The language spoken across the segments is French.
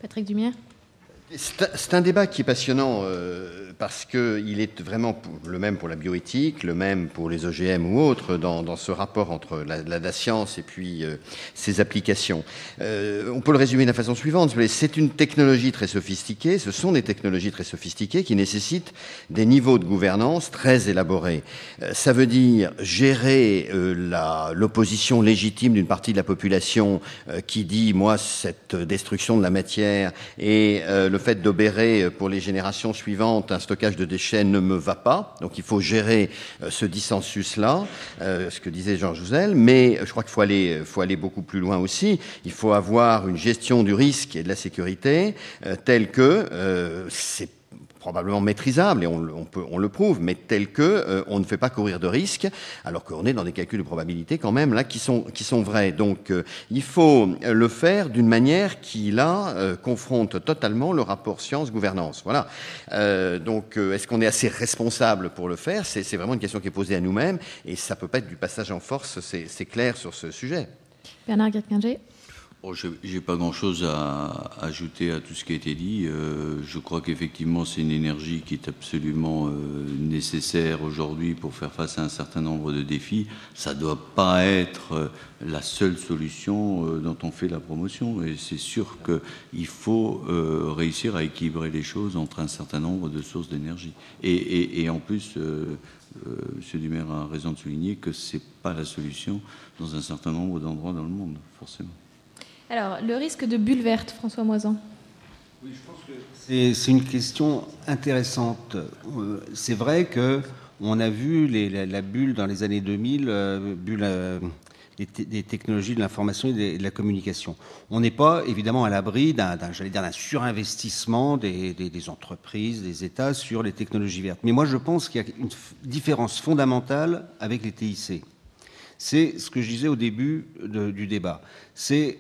Patrick Dumière. C'est un débat qui est passionnant parce qu'il est vraiment le même pour la bioéthique, le même pour les OGM ou autres dans ce rapport entre la science et puis ses applications. On peut le résumer de la façon suivante. C'est une technologie très sophistiquée, ce sont des technologies très sophistiquées qui nécessitent des niveaux de gouvernance très élaborés. Ça veut dire gérer l'opposition légitime d'une partie de la population qui dit « moi, cette destruction de la matière et le fait d'obérer pour les générations suivantes un stockage de déchets ne me va pas ». Donc il faut gérer ce dissensus-là, ce que disait Georges Jouzel, mais je crois qu'il faut aller beaucoup plus loin aussi. Il faut avoir une gestion du risque et de la sécurité telle que c'est probablement maîtrisable, et on le prouve, mais tel que on ne fait pas courir de risques, alors qu'on est dans des calculs de probabilité quand même là qui sont vrais. Donc il faut le faire d'une manière qui là confronte totalement le rapport science-gouvernance. Voilà. Donc est-ce qu'on est assez responsable pour le faire? C'est vraiment une question qui est posée à nous-mêmes, et ça peut pas être du passage en force. C'est clair sur ce sujet. Bernard Guerquinger. Oh, je n'ai pas grand-chose à ajouter à tout ce qui a été dit. Je crois qu'effectivement, c'est une énergie qui est absolument nécessaire aujourd'hui pour faire face à un certain nombre de défis. Ça ne doit pas être la seule solution dont on fait la promotion. Et c'est sûr qu'il faut réussir à équilibrer les choses entre un certain nombre de sources d'énergie. Et en plus, M. Dumaire a raison de souligner que ce n'est pas la solution dans un certain nombre d'endroits dans le monde, forcément. Alors, le risque de bulle verte, François Moisan. Oui, je pense que c'est une question intéressante. C'est vrai qu'on a vu la bulle dans les années 2000, des technologies de l'information et de la communication. On n'est pas évidemment à l'abri d'un surinvestissement des entreprises, des États sur les technologies vertes. Mais moi, je pense qu'il y a une différence fondamentale avec les TIC. C'est ce que je disais au début du débat. C'est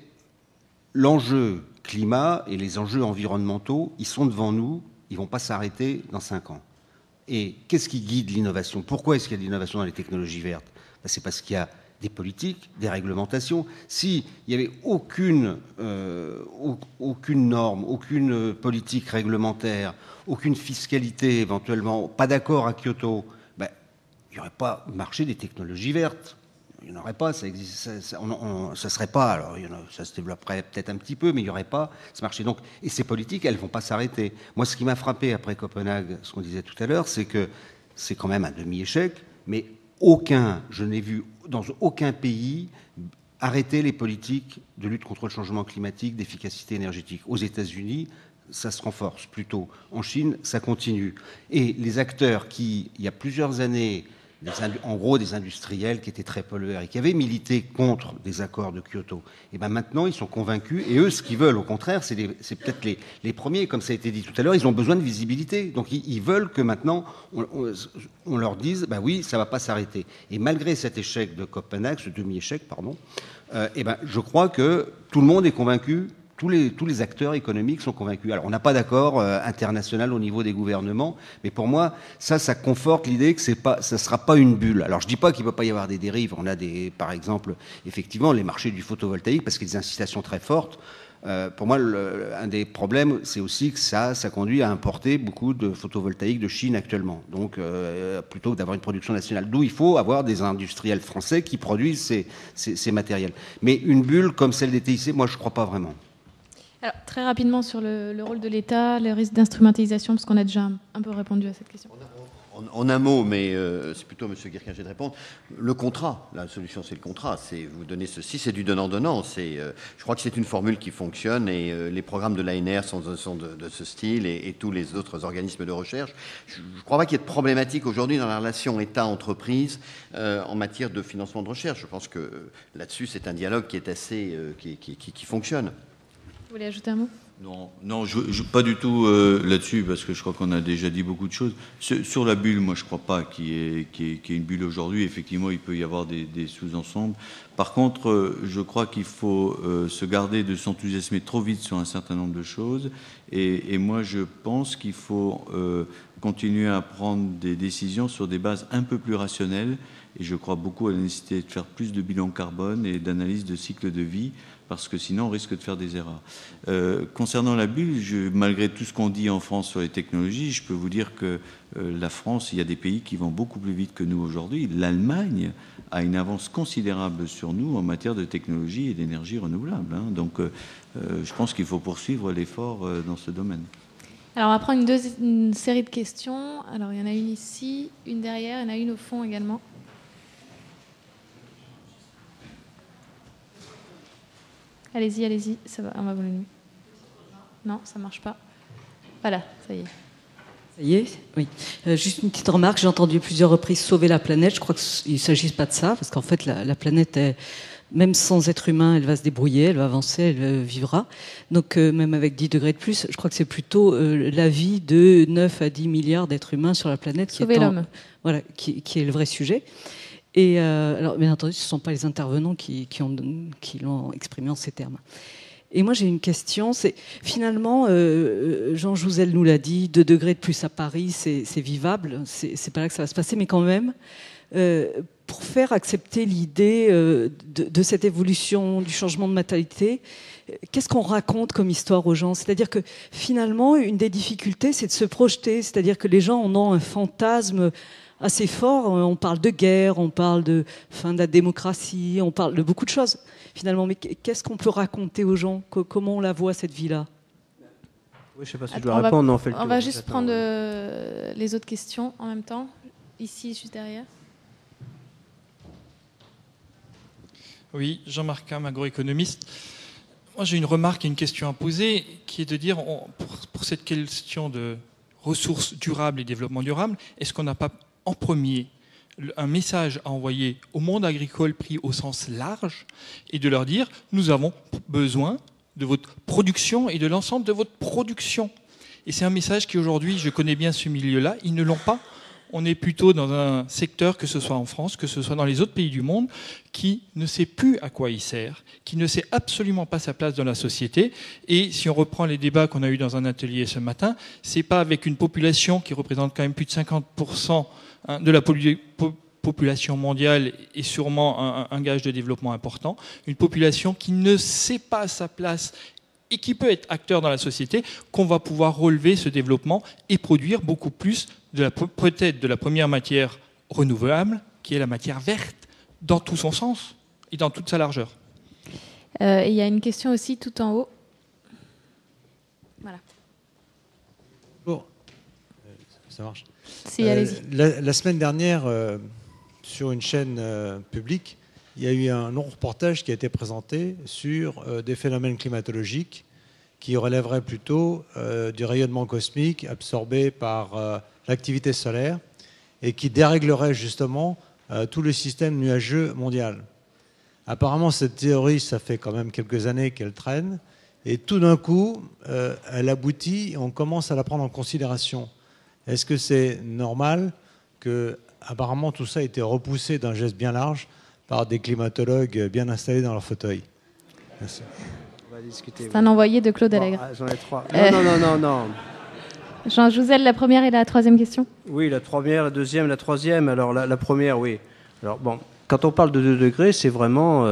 l'enjeu climat et les enjeux environnementaux, ils sont devant nous, ils ne vont pas s'arrêter dans 5 ans. Et qu'est-ce qui guide l'innovation? Pourquoi est-ce qu'il y a de l'innovation dans les technologies vertes? C'est parce qu'il y a des politiques, des réglementations. S'il n'y avait aucune norme, aucune politique réglementaire, aucune fiscalité éventuellement, pas d'accord à Kyoto, il n'y aurait pas marché des technologies vertes. Il n'y en aurait pas, ça serait pas, alors ça se développerait peut-être un petit peu, mais il n'y aurait pas ce marché. Donc, et ces politiques, elles ne vont pas s'arrêter. Moi, ce qui m'a frappé après Copenhague, ce qu'on disait tout à l'heure, c'est que c'est quand même un demi-échec, mais je n'ai vu dans aucun pays arrêter les politiques de lutte contre le changement climatique, d'efficacité énergétique. Aux États-Unis, ça se renforce plutôt. En Chine, ça continue. Et les acteurs qui, il y a plusieurs années, en gros des industriels qui étaient très pollueurs et qui avaient milité contre des accords de Kyoto, et maintenant ils sont convaincus, et eux ce qu'ils veulent au contraire, c'est peut-être les premiers, comme ça a été dit tout à l'heure, ils ont besoin de visibilité, donc ils veulent que maintenant on leur dise oui, ça ne va pas s'arrêter. Et malgré cet échec de Copenhague, ce demi-échec, pardon, je crois que tout le monde est convaincu. Tous les acteurs économiques sont convaincus. Alors, on n'a pas d'accord international au niveau des gouvernements, mais pour moi, ça conforte l'idée que ça ne sera pas une bulle. Alors, je ne dis pas qu'il ne peut pas y avoir des dérives. On a par exemple, effectivement, les marchés du photovoltaïque, parce qu'il y a des incitations très fortes. Pour moi, un des problèmes, c'est aussi que ça conduit à importer beaucoup de photovoltaïque de Chine actuellement. Donc, plutôt que d'avoir une production nationale. D'où il faut avoir des industriels français qui produisent ces matériels. Mais une bulle comme celle des TIC, moi, je ne crois pas vraiment. Alors, très rapidement sur le rôle de l'État, le risque d'instrumentalisation, parce qu'on a déjà un peu répondu à cette question. En un mot, mais c'est plutôt à M. Guerquinger de répondre. Le contrat, la solution c'est le contrat. C'est vous donnez ceci, c'est du donnant-donnant. Je crois que c'est une formule qui fonctionne et les programmes de l'ANR sont de ce style et tous les autres organismes de recherche. Je ne crois pas qu'il y ait de problématique aujourd'hui dans la relation État-entreprise en matière de financement de recherche. Je pense que là-dessus c'est un dialogue qui est assez qui fonctionne. Vous voulez ajouter un mot? Non, pas du tout là-dessus, parce que je crois qu'on a déjà dit beaucoup de choses. Sur la bulle, moi, je ne crois pas qu'il y ait une bulle aujourd'hui. Effectivement, il peut y avoir des sous-ensembles. Par contre, je crois qu'il faut se garder de s'enthousiasmer trop vite sur un certain nombre de choses. Et moi, je pense qu'il faut continuer à prendre des décisions sur des bases un peu plus rationnelles. Et je crois beaucoup à la nécessité de faire plus de bilan carbone et d'analyse de cycle de vie parce que sinon on risque de faire des erreurs. Concernant la bulle, malgré tout ce qu'on dit en France sur les technologies, je peux vous dire que la France, il y a des pays qui vont beaucoup plus vite que nous aujourd'hui. L'Allemagne a une avance considérable sur nous en matière de technologie et d'énergie renouvelable. Donc je pense qu'il faut poursuivre l'effort dans ce domaine. Alors on va prendre une série de questions. Alors il y en a une ici, une derrière, il y en a une au fond également. Allez-y, allez-y, ça va, on va vous le nuit. Non, ça marche pas. Voilà, ça y est. Ça y est, oui. Juste une petite remarque, j'ai entendu plusieurs reprises sauver la planète. Je crois qu'il ne s'agit pas de ça, parce qu'en fait, la planète, même sans être humain, elle va se débrouiller, elle va avancer, elle vivra. Donc, même avec 10 degrés de plus, je crois que c'est plutôt la vie de 9 à 10 milliards d'êtres humains sur la planète sauver l'homme. Voilà, qui est le vrai sujet. Et alors, bien entendu, ce ne sont pas les intervenants qui l'ont exprimé en ces termes. Et moi, j'ai une question. C'est finalement, Jean Jouzel nous l'a dit, 2 degrés de plus à Paris, c'est vivable. C'est pas là que ça va se passer, mais quand même, pour faire accepter l'idée de cette évolution, du changement de mentalité, qu'est-ce qu'on raconte comme histoire aux gens? C'est-à-dire que finalement, une des difficultés, c'est de se projeter. C'est-à-dire que les gens en ont un fantasme assez fort. On parle de guerre, on parle de fin de la démocratie, on parle de beaucoup de choses finalement. Mais qu'est-ce qu'on peut raconter aux gens? Comment on la voit, cette vie-là? Oui, je ne sais pas si je dois répondre. Non, on fait le tour. On va juste prendre les autres questions en même temps. Ici, juste derrière. Oui, Jean-Marc Ham, agroéconomiste. Moi, j'ai une remarque et une question à poser, qui est de dire, pour cette question de ressources durables et développement durable, est-ce qu'on n'a pas en premier un message à envoyer au monde agricole pris au sens large et de leur dire nous avons besoin de votre production et de l'ensemble de votre production. Et c'est un message qui aujourd'hui, je connais bien ce milieu-là, ils ne l'ont pas. On est plutôt dans un secteur, que ce soit en France, que ce soit dans les autres pays du monde, qui ne sait plus à quoi il sert, qui ne sait absolument pas sa place dans la société. Et si on reprend les débats qu'on a eus dans un atelier ce matin, c'est pas avec une population qui représente quand même plus de 50% de la population mondiale et sûrement un gage de développement important, une population qui ne sait pas sa place et qui peut être acteur dans la société, qu'on va pouvoir relever ce développement et produire beaucoup plus peut-être de la première matière renouvelable, qui est la matière verte, dans tout son sens et dans toute sa largeur. Il y a une question aussi tout en haut. Voilà. Bon, ça marche. Si, allez-y. La semaine dernière, sur une chaîne publique, il y a eu un long reportage qui a été présenté sur des phénomènes climatologiques qui relèveraient plutôt du rayonnement cosmique absorbé par l'activité solaire et qui déréglerait justement tout le système nuageux mondial. Apparemment, cette théorie, ça fait quand même quelques années qu'elle traîne et tout d'un coup, elle aboutit et on commence à la prendre en considération. Est-ce que c'est normal que, apparemment, tout ça a été repoussé d'un geste bien large par des climatologues bien installés dans leur fauteuil? Merci. On va discuter. C'est un envoyé de Claude Allègre. J'en ai 3. Non. Jean Jouzel, la première et la troisième question. Oui, la première, la deuxième, la troisième. Alors, la première, oui. Alors, bon, quand on parle de 2 degrés, c'est vraiment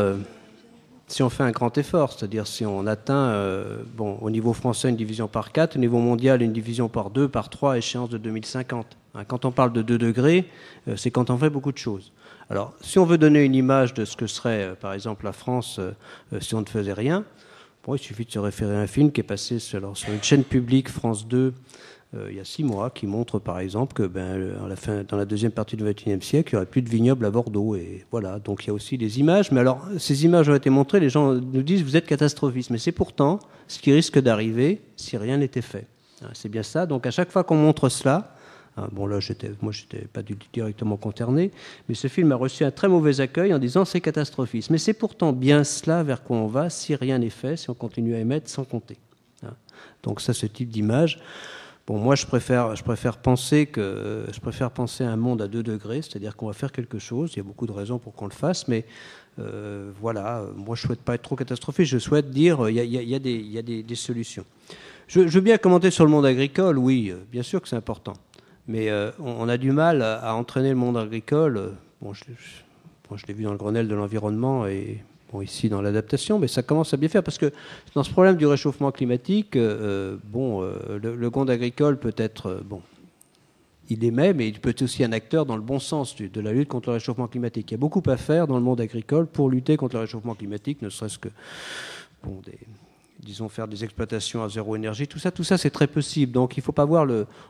si on fait un grand effort, c'est-à-dire si on atteint, au niveau français, une division par 4, au niveau mondial, une division par 2, par 3, échéance de 2050. Quand on parle de 2 degrés, c'est quand on fait beaucoup de choses. Alors, si on veut donner une image de ce que serait, par exemple, la France si on ne faisait rien, il suffit de se référer à un film qui est passé sur une chaîne publique, France 2, il y a 6 mois, qui montre, par exemple, que dans la deuxième partie du XXIe siècle, il n'y aurait plus de vignobles à Bordeaux. Et voilà, donc il y a aussi des images. Mais alors, ces images ont été montrées, les gens nous disent, vous êtes catastrophiste. Mais c'est pourtant ce qui risque d'arriver si rien n'était fait. C'est bien ça. Donc à chaque fois qu'on montre cela, bon là, moi, j'étais pas directement concerné, mais ce film a reçu un très mauvais accueil en disant c'est catastrophiste. Mais c'est pourtant bien cela vers quoi on va si rien n'est fait, si on continue à émettre sans compter. Donc ça, ce type d'image. Bon, moi, je préfère penser à un monde à 2 degrés, c'est-à-dire qu'on va faire quelque chose. Il y a beaucoup de raisons pour qu'on le fasse, mais voilà. Moi, je souhaite pas être trop catastrophiste. Je souhaite dire il y a des solutions. Je veux bien commenter sur le monde agricole. Oui, bien sûr que c'est important. Mais on a du mal à entraîner le monde agricole. Je l'ai vu dans le Grenelle de l'environnement et ici dans l'adaptation, mais ça commence à bien faire, parce que dans ce problème du réchauffement climatique, le monde agricole peut être... il émet, mais il peut être aussi un acteur dans le bon sens de la lutte contre le réchauffement climatique. Il y a beaucoup à faire dans le monde agricole pour lutter contre le réchauffement climatique, ne serait-ce que disons faire des exploitations à zéro énergie, tout ça c'est très possible. Donc il ne faut pas voir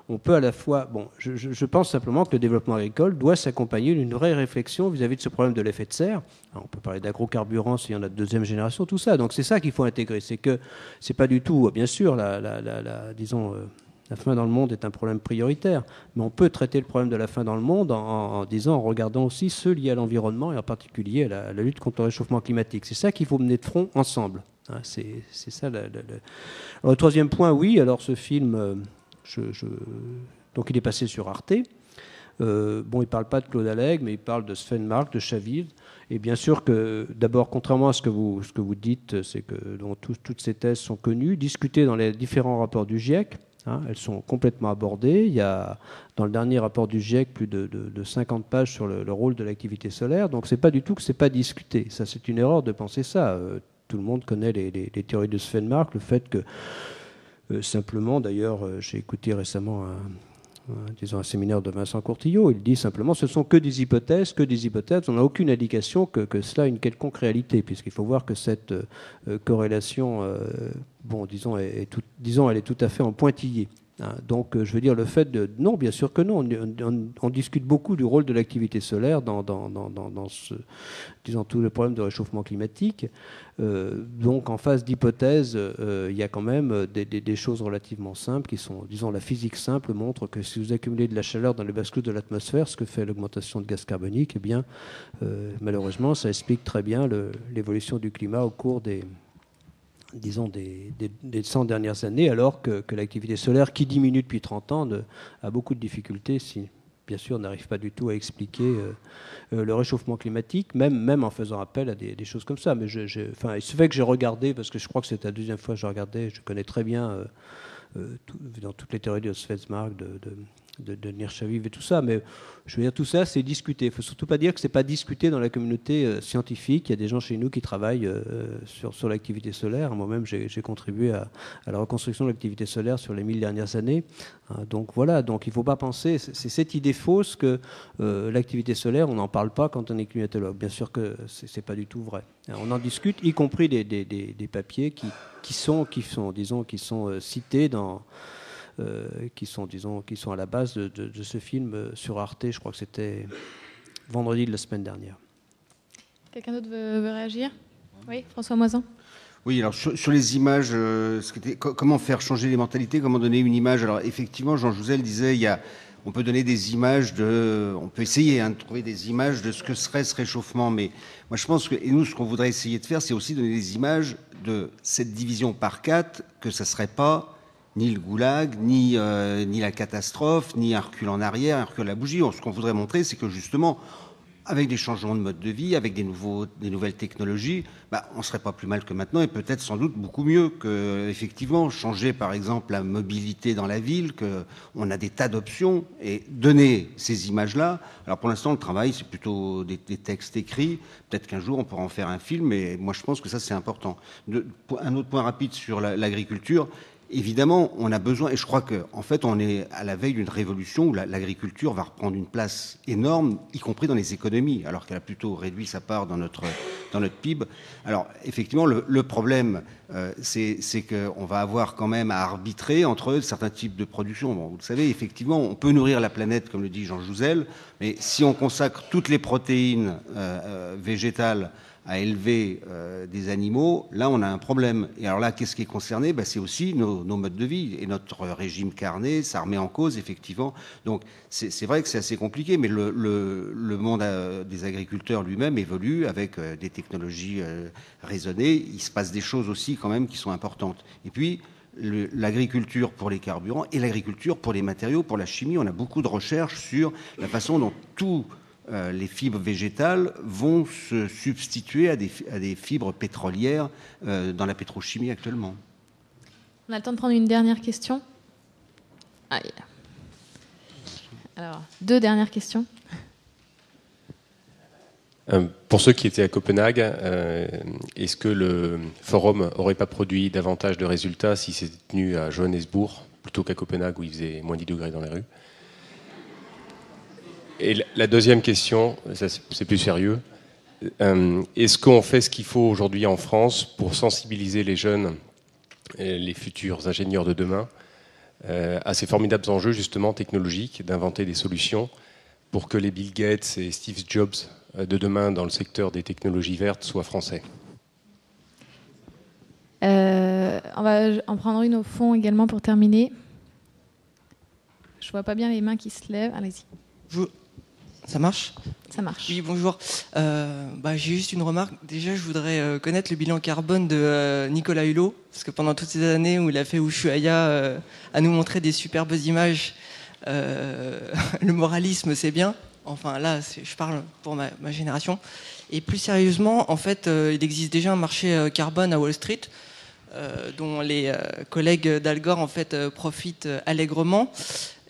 on peut à la fois... je pense simplement que le développement agricole doit s'accompagner d'une vraie réflexion vis-à-vis de ce problème de l'effet de serre. Alors, on peut parler d'agrocarburants s'il y en a de deuxième génération, tout ça. Donc c'est ça qu'il faut intégrer. C'est que c'est pas du tout, bien sûr, disons... La faim dans le monde est un problème prioritaire, mais on peut traiter le problème de la faim dans le monde en regardant aussi ceux liés à l'environnement et en particulier à la lutte contre le réchauffement climatique. C'est ça qu'il faut mener de front ensemble. C'est ça. Alors, le troisième point, oui. Alors ce film, donc il est passé sur Arte. Il ne parle pas de Claude Allègre, mais il parle de Sven Mark, de Chaville. Et bien sûr que, d'abord, contrairement à ce que vous dites, c'est que toutes ces thèses sont connues, discutées dans les différents rapports du GIEC. Elles sont complètement abordées. Il y a, dans le dernier rapport du GIEC, plus de 50 pages sur le rôle de l'activité solaire. Donc, c'est pas du tout que c'est pas discuté. Ça, c'est une erreur de penser ça. Tout le monde connaît les théories de Sven Mark, le fait que, simplement, d'ailleurs, j'ai écouté récemment un séminaire de Vincent Courtillot, il dit simplement ce sont que des hypothèses, on n'a aucune indication que cela a une quelconque réalité, puisqu'il faut voir que cette corrélation, elle est tout à fait en pointillé. Donc, je veux dire, le fait de... Non, bien sûr que non. On discute beaucoup du rôle de l'activité solaire dans tous les problèmes de réchauffement climatique. Donc, en phase d'hypothèse, il y a quand même des choses relativement simples qui sont... Disons, la physique simple montre que si vous accumulez de la chaleur dans les basses couches de l'atmosphère, ce que fait l'augmentation de gaz carbonique, eh bien, malheureusement, ça explique très bien l'évolution du climat au cours des 100 dernières années, alors que l'activité solaire, qui diminue depuis 30 ans, a beaucoup de difficultés, si, bien sûr, n'arrive pas du tout à expliquer le réchauffement climatique, même en faisant appel à des choses comme ça. Mais il se fait que j'ai regardé, parce que je crois que c'est la deuxième fois que je regardais, je connais très bien, dans toutes les théories de Svensmark, de Nirchaviv et tout ça, mais je veux dire, tout ça, c'est discuté. Il ne faut surtout pas dire que ce n'est pas discuté dans la communauté scientifique. Il y a des gens chez nous qui travaillent sur l'activité solaire. Moi-même, j'ai contribué à la reconstruction de l'activité solaire sur les 1000 dernières années. Donc voilà, donc il ne faut pas penser, c'est cette idée fausse que l'activité solaire, on n'en parle pas quand on est climatologue. Bien sûr que ce n'est pas du tout vrai. On en discute, y compris des papiers qui sont cités dans... qui sont à la base de ce film sur Arte. Je crois que c'était vendredi de la semaine dernière. Quelqu'un d'autre veut réagir ? Oui, François Moisan. Oui, alors sur les images, comment faire changer les mentalités, comment donner une image. Alors effectivement, Jean Jouzel disait, on peut donner des images on peut essayer de trouver des images de ce que serait ce réchauffement, mais moi je pense et nous ce qu'on voudrait essayer de faire, c'est aussi donner des images de cette division par 4, que ça serait pas ni le goulag, ni la catastrophe, ni un recul en arrière, un recul à la bougie. Ce qu'on voudrait montrer, c'est que justement, avec des changements de mode de vie, avec des nouvelles technologies, on ne serait pas plus mal que maintenant, et peut-être sans doute beaucoup mieux que, effectivement, changer par exemple la mobilité dans la ville, qu'on a des tas d'options, et donner ces images-là. Alors pour l'instant, le travail, c'est plutôt des textes écrits. Peut-être qu'un jour, on pourra en faire un film, mais moi je pense que ça, c'est important. Un autre point rapide sur l'agriculture. Évidemment, on a besoin, et je crois qu'en fait, on est à la veille d'une révolution où l'agriculture va reprendre une place énorme, y compris dans les économies, alors qu'elle a plutôt réduit sa part dans notre PIB. Alors, effectivement, le problème, c'est qu'on va avoir quand même à arbitrer entre certains types de production. Bon, vous le savez, effectivement, on peut nourrir la planète, comme le dit Jean Jouzel, mais si on consacre toutes les protéines végétales à élever des animaux, là on a un problème. Et alors là, qu'est-ce qui est concerné ? C'est aussi nos modes de vie et notre régime carné, ça remet en cause effectivement. Donc c'est vrai que c'est assez compliqué, mais le monde des agriculteurs lui-même évolue avec des technologies raisonnées. Il se passe des choses aussi quand même qui sont importantes. Et puis l'agriculture pour les carburants et l'agriculture pour les matériaux, pour la chimie, on a beaucoup de recherches sur la façon dont les fibres végétales vont se substituer à des fibres pétrolières dans la pétrochimie actuellement. On a le temps de prendre une dernière question. Alors, 2 dernières questions. Pour ceux qui étaient à Copenhague, est-ce que le forum n'aurait pas produit davantage de résultats si c'était tenu à Johannesburg plutôt qu'à Copenhague où il faisait moins 10 degrés dans les rues? Et la deuxième question, ça c'est plus sérieux, est-ce qu'on fait ce qu'il faut aujourd'hui en France pour sensibiliser les jeunes, les futurs ingénieurs de demain, à ces formidables enjeux justement technologiques, d'inventer des solutions pour que les Bill Gates et Steve Jobs de demain dans le secteur des technologies vertes soient français? On va en prendre une au fond également pour terminer. Je vois pas bien les mains qui se lèvent. Allez-y. Ça marche? Ça marche. Oui, bonjour. J'ai juste une remarque. Déjà, je voudrais connaître le bilan carbone de Nicolas Hulot, parce que pendant toutes ces années où il a fait Ushuaïa à nous montrer des superbes images, le moralisme, c'est bien. Enfin, là, je parle pour ma génération. Et plus sérieusement, en fait, il existe déjà un marché carbone à Wall Street, dont les collègues d'Al Gore, en fait, profitent allègrement,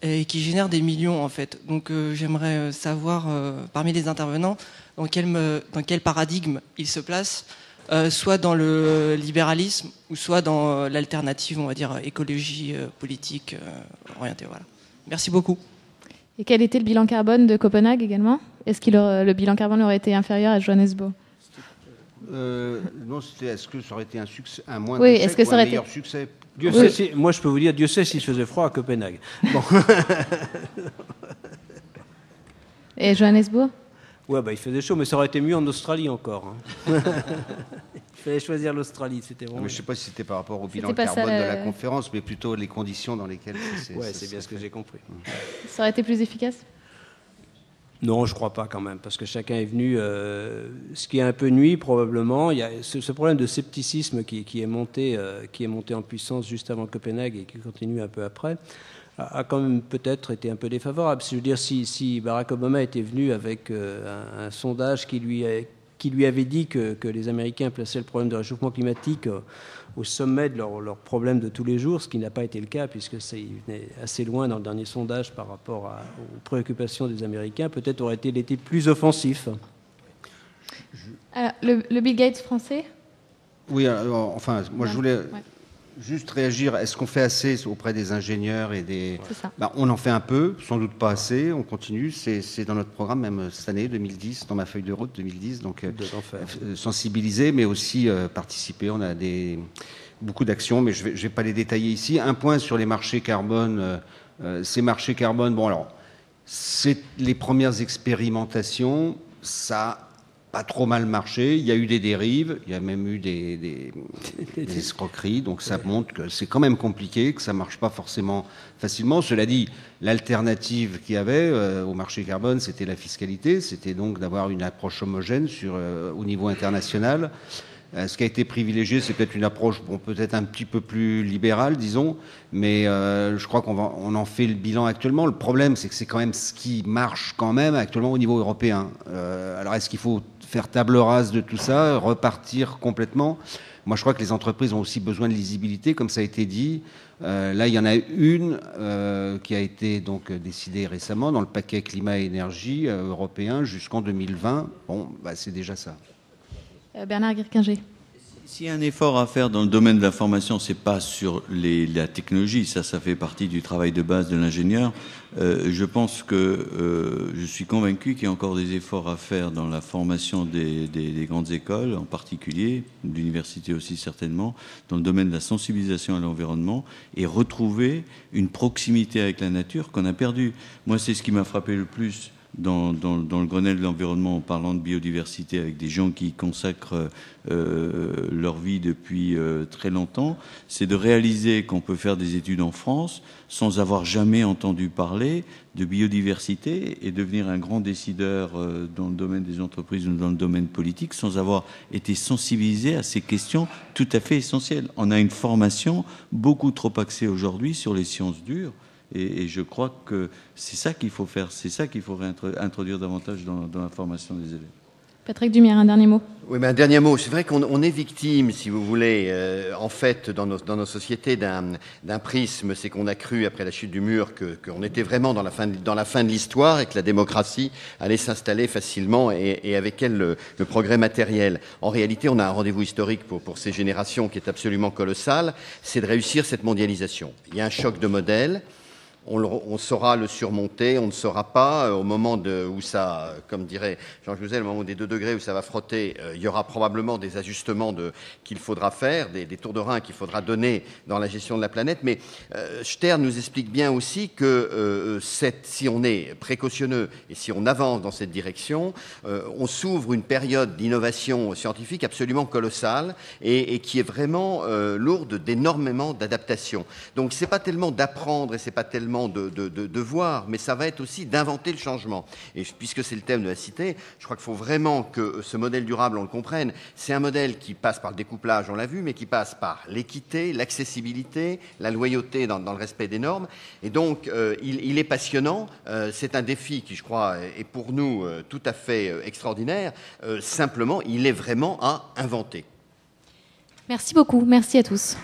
et qui génère des millions en fait. Donc j'aimerais savoir parmi les intervenants dans quel paradigme ils se placent, soit dans le libéralisme ou soit dans l'alternative, on va dire écologie politique orientée. Voilà. Merci beaucoup. Et quel était le bilan carbone de Copenhague également? Est-ce que le bilan carbone aurait été inférieur à Johannesburg? Non, c'était est-ce que ça aurait été un moindre oui, échec est-ce que ou ça un aurait meilleur été... succès? Moi, je peux vous dire, Dieu sait s'il faisait froid à Copenhague. Bon. Et Johannesburg? Ouais, il faisait chaud, mais ça aurait été mieux en Australie encore. Hein. Il fallait choisir l'Australie, c'était vraiment... Mais je ne sais pas si c'était par rapport au bilan carbone de la conférence, mais plutôt les conditions dans lesquelles... c'est bien ce que j'ai compris. Ça aurait été plus efficace? Non, je ne crois pas quand même, parce que chacun est venu... ce qui est un peu nuit, probablement, il y a ce problème de scepticisme qui est monté en puissance juste avant Copenhague et qui continue un peu après, a quand même peut-être été un peu défavorable. Je veux dire, si Barack Obama était venu avec un sondage qui lui avait dit que les Américains plaçaient le problème de réchauffement climatique au sommet de leur problème de tous les jours, ce qui n'a pas été le cas, puisque il venait assez loin dans le dernier sondage par rapport aux préoccupations des Américains, peut-être aurait-il été plus offensif. Alors, le Bill Gates français? Oui, alors, enfin, moi je voulais juste réagir. Est-ce qu'on fait assez auprès des ingénieurs et des... C'est ça. On en fait un peu, sans doute pas assez, on continue. C'est dans notre programme, même cette année, 2010, dans ma feuille de route 2010. Donc, sensibiliser, mais aussi participer. On a beaucoup d'actions, mais je vais pas les détailler ici. Un point sur les marchés carbone. Ces marchés carbone, c'est les premières expérimentations. Ça pas trop mal marché, il y a eu des dérives, il y a même eu des escroqueries, donc ça montre que c'est quand même compliqué, que ça ne marche pas forcément facilement. Cela dit, l'alternative qu'il y avait au marché carbone, c'était la fiscalité, c'était donc d'avoir une approche homogène au niveau international. Ce qui a été privilégié, c'est peut-être une approche peut-être un petit peu plus libérale, disons, mais je crois qu'on en fait le bilan actuellement. Le problème, c'est que c'est quand même ce qui marche quand même actuellement au niveau européen. Alors, est-ce qu'il faut faire table rase de tout ça, repartir complètement? Moi, je crois que les entreprises ont aussi besoin de lisibilité, comme ça a été dit. Là, il y en a une qui a été donc décidée récemment dans le paquet climat et énergie européen jusqu'en 2020. C'est déjà ça. Bernard Guirquinger. S'il y a un effort à faire dans le domaine de l'information, c'est pas sur la technologie, ça fait partie du travail de base de l'ingénieur. Je pense que je suis convaincu qu'il y a encore des efforts à faire dans la formation des grandes écoles, en particulier, l'université aussi certainement, dans le domaine de la sensibilisation à l'environnement, et retrouver une proximité avec la nature qu'on a perdue. Moi, c'est ce qui m'a frappé le plus dans le Grenelle de l'environnement en parlant de biodiversité avec des gens qui consacrent leur vie depuis très longtemps, c'est de réaliser qu'on peut faire des études en France sans avoir jamais entendu parler de biodiversité et devenir un grand décideur dans le domaine des entreprises ou dans le domaine politique sans avoir été sensibilisé à ces questions tout à fait essentielles. On a une formation beaucoup trop axée aujourd'hui sur les sciences dures. Et je crois que c'est ça qu'il faut faire, c'est ça qu'il faut introduire davantage dans la formation des élèves. Patrick Dumière, un dernier mot. Oui, mais un dernier mot. C'est vrai qu'on est victime, si vous voulez, en fait, dans nos sociétés, d'un prisme. C'est qu'on a cru, après la chute du mur, qu'on était vraiment dans la fin de l'histoire et que la démocratie allait s'installer facilement et avec elle le progrès matériel. En réalité, on a un rendez-vous historique pour ces générations qui est absolument colossal. C'est de réussir cette mondialisation. Il y a un choc de modèle. On saura le surmonter, on ne saura pas. Au moment où ça, comme dirait Jean Jouzel, au moment des 2 degrés où ça va frotter, il y aura probablement des ajustements qu'il faudra faire, des tours de rein qu'il faudra donner dans la gestion de la planète. Mais Stern nous explique bien aussi que si on est précautionneux et si on avance dans cette direction, on s'ouvre une période d'innovation scientifique absolument colossale et qui est vraiment lourde d'énormément d'adaptations. Donc c'est pas tellement d'apprendre et c'est pas tellement de voir, mais ça va être aussi d'inventer le changement. Et puisque c'est le thème de la cité, je crois qu'il faut vraiment que ce modèle durable, on le comprenne. C'est un modèle qui passe par le découplage, on l'a vu, mais qui passe par l'équité, l'accessibilité, la loyauté dans le respect des normes. Et donc, il est passionnant. C'est un défi qui, je crois, est pour nous tout à fait extraordinaire. Simplement, il est vraiment à inventer. Merci beaucoup. Merci à tous.